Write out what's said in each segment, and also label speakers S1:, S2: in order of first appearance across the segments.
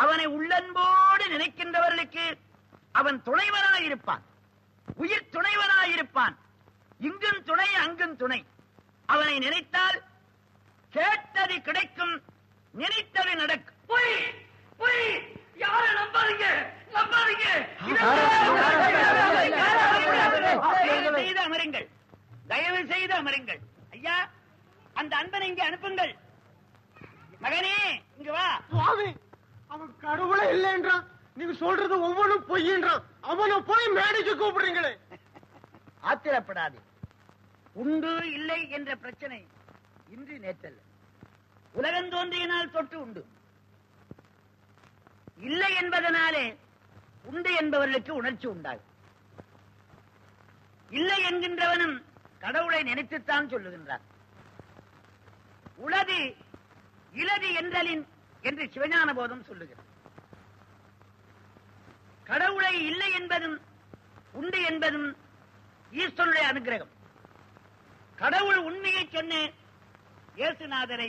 S1: அவனை உள்ளன்போடு நினைக்கின்றவர்களுக்கு அவன் துணைவனாயிருப்பான், உயிர் துணைவனாயிருப்பான். இங்கும் துணை அங்கும் துணை. அவனை நினைத்தால் கேட்டது கிடைக்கும், நினைத்தது நடக்கும்.
S2: போய் போய் யாரை நம்பாதீங்க, நம்பாதீங்க.
S1: செய்து அமருங்கள், தயவு செய்து அமருங்கள். ஐயா, அந்த அன்பனை இங்கே அனுப்புங்கள். மகனே, இங்க வா.
S3: அவன் கடவுளே இல்லைன்றான், நீங்க சொல்றது ஒவ்வொன்றும் பொய்ன்றான். அவனை போய் மேடைக்கு கூப்பிடுறீங்களே.
S1: ஆத்திரப்படாது. உண்டு இல்லை என்ற பிரச்சனை இன்று நேற்றல்ல, உலகம் தோன்றிய நாள் தொட்டு உண்டு. இல்லை என்பதனாலே உண்டு என்பவர்களுக்கு உணர்ச்சி உண்டாகும். இல்லை என்கின்றவனும் கடவுளை நினைத்துத்தான் சொல்லுகின்றான். உளது இலது என்றலின் என்று சிவஞான போதம் சொல்லுகிறது. கடவுளை இல்லை என்பதும் உண்டு என்பதும் ஈஸ்வரனுடைய அனுகிரகம். கடவுள் உண்மையை சொன்ன இயேசுநாதரை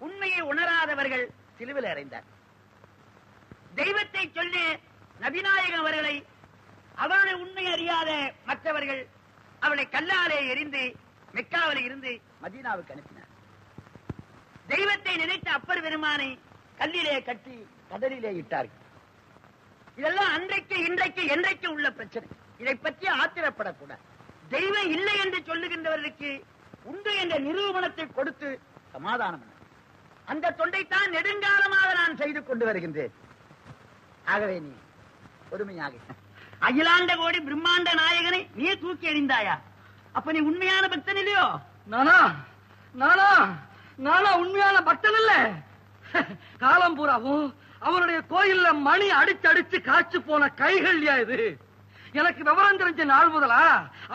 S1: உண்மையை உணராதவர்கள் சிலுவில் அறைந்தார். தெய்வத்தை சொல்ல நபிநாயகம் அவர்களை அவருடைய உண்மை அறியாத மற்றவர்கள் அவளை கல்லாலே எரிந்து மெக்காவில் இருந்து மதீனாவுக்கு அனுப்பினார். தெய்வத்தை நினைத்த அப்பர் பெருமானை கல்லிலே கட்டி கடலிலே இட்டார்கள். இதெல்லாம் அன்றைக்கு இன்றைக்கு என்றைக்கு உள்ள பிரச்சனை. இதை பற்றி ஆத்திரப்படக்கூடாது. தெய்வம் இல்லை என்று சொல்லுகின்றவர்களுக்கு உண்டு என்ற நிரூபணத்தை கொடுத்து சமாதானம். அந்த தொண்டைத்தான் நெடுங்காலமாக நான் செய்து கொண்டு வருகின்றேன். ஆகவே நீ பொறுமையாக, அகிலாண்ட கோடி பிரம்மாண்ட நாயகனை நீ தூக்கி எறிந்தாயா? அப்ப நீ உண்மையான பக்தன் இல்லையோ?
S2: நானா நானா நானா உண்மையான பக்தன் இல்ல. காலம் பூராவும் அவனுடைய கோயில்ல மணி அடிச்சு காய்ச்சி போன கைகள்யா இது. எனக்கு விவரம் தெரிஞ்ச நாள் முதலா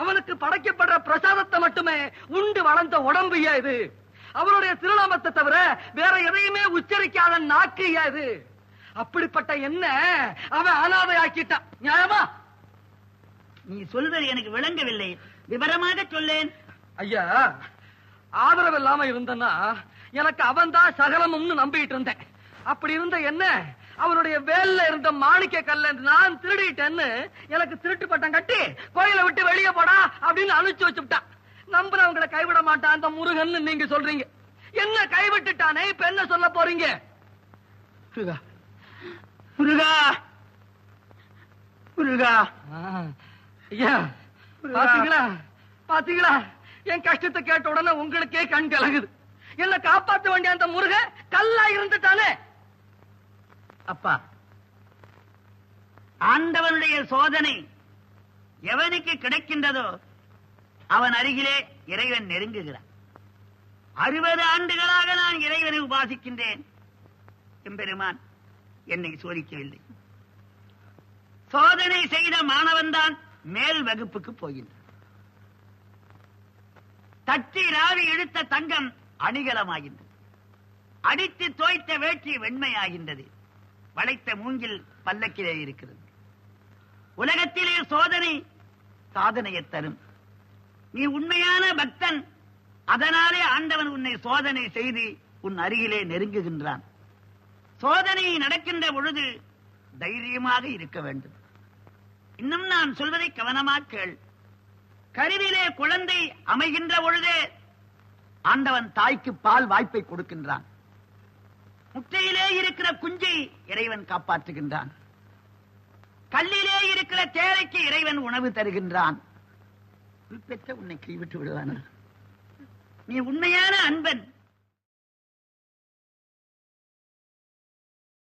S2: அவனுக்கு படைக்கப்படுற பிரசாதத்தை மட்டுமே உண்டு வளர்ந்த உடம்புயா இது. அவருடைய திருநாமத்தை தவிர வேற எதையுமே உச்சரிக்காத நாக்குயா இது. அப்படிப்பட்ட என்ன அவன் அனாதை ஆக்கிட்டான். நியாயமா?
S1: நீ சொல்வது எனக்கு விளங்கவில்லை, விவரமாக சொல்லேன்.
S2: ஐயா, ஆதரவு இல்லாம இருந்தன்னா எனக்கு அவன் தான் சகலமும்னு நம்பிட்டு இருந்தேன். அப்படி இருந்த என்ன அவனுடைய வேல்ல இருந்த மாணிக்க கல்ல நான் திருடிட்டேன்னு எனக்கு திருட்டு பட்டம் கட்டி கோயிலை விட்டு வெளியே போடா அப்படின்னு அனுப்பிச்சு வச்சுட்டான். நம்புறவங்களை கைவிட மாட்டான் அந்த முருகன் நீங்க சொல்றீங்க. என்ன கைவிட்டுட்டானே, இப்ப என்ன சொல்ல போறீங்க?
S1: முருகா முருகா.
S2: ஐயா, பாத்தீங்களா பாத்தீங்களா, என் கஷ்டத்தை கேட்ட உடனே உங்களுக்கே கண் கலங்குது. என்ன காப்பாற்ற வேண்டிய அந்த முருகன் கல்லா இருந்துட்டானே.
S1: அப்பா, ஆண்டவனுடைய சோதனை எவனுக்கு கிடைக்கின்றதோ அவன் அருகிலே இறைவன் நெருங்குகிறான். 60 ஆண்டுகளாக நான் இறைவனை உபாசிக்கின்றேன். எம்பெருமான் என்னை சோதிக்கவில்லை. சோதனை செய்த மாணவன் தான் மேல் வகுப்புக்கு போகின்றான். தட்டி ராவி எடுத்த தங்கம் அணிகலமாகின்றது. அடித்து தோய்த்த வேட்சி வெண்மையாகின்றது. வளைத்த மூங்கில் பல்லக்கிலே இருக்கிறது. உலகத்திலே சோதனை சாதனையை தரும். நீ உண்மையான பக்தன், அதனாலே ஆண்டவன் உன்னை சோதனை செய்து உன் அருகிலே நெருங்குகின்றான். சோதனை நடக்கின்ற பொழுது தைரியமாக இருக்க வேண்டும். இன்னும் நான் சொல்வதை கவனமாக கேள். கருவிலே குழந்தை அமைகின்ற பொழுதே ஆண்டவன் தாய்க்கு பால் வாய்ப்பை கொடுக்கின்றான். முட்டையிலே இருக்கிற குஞ்சை இறைவன் காப்பாற்றுகின்றான். கல்லிலே இருக்கிற தேரைக்கு இறைவன் உணவு தருகின்றான். பெற்ற உன்னை கைவிட்டு விடுவானா? நீ உண்மையான அன்பன்.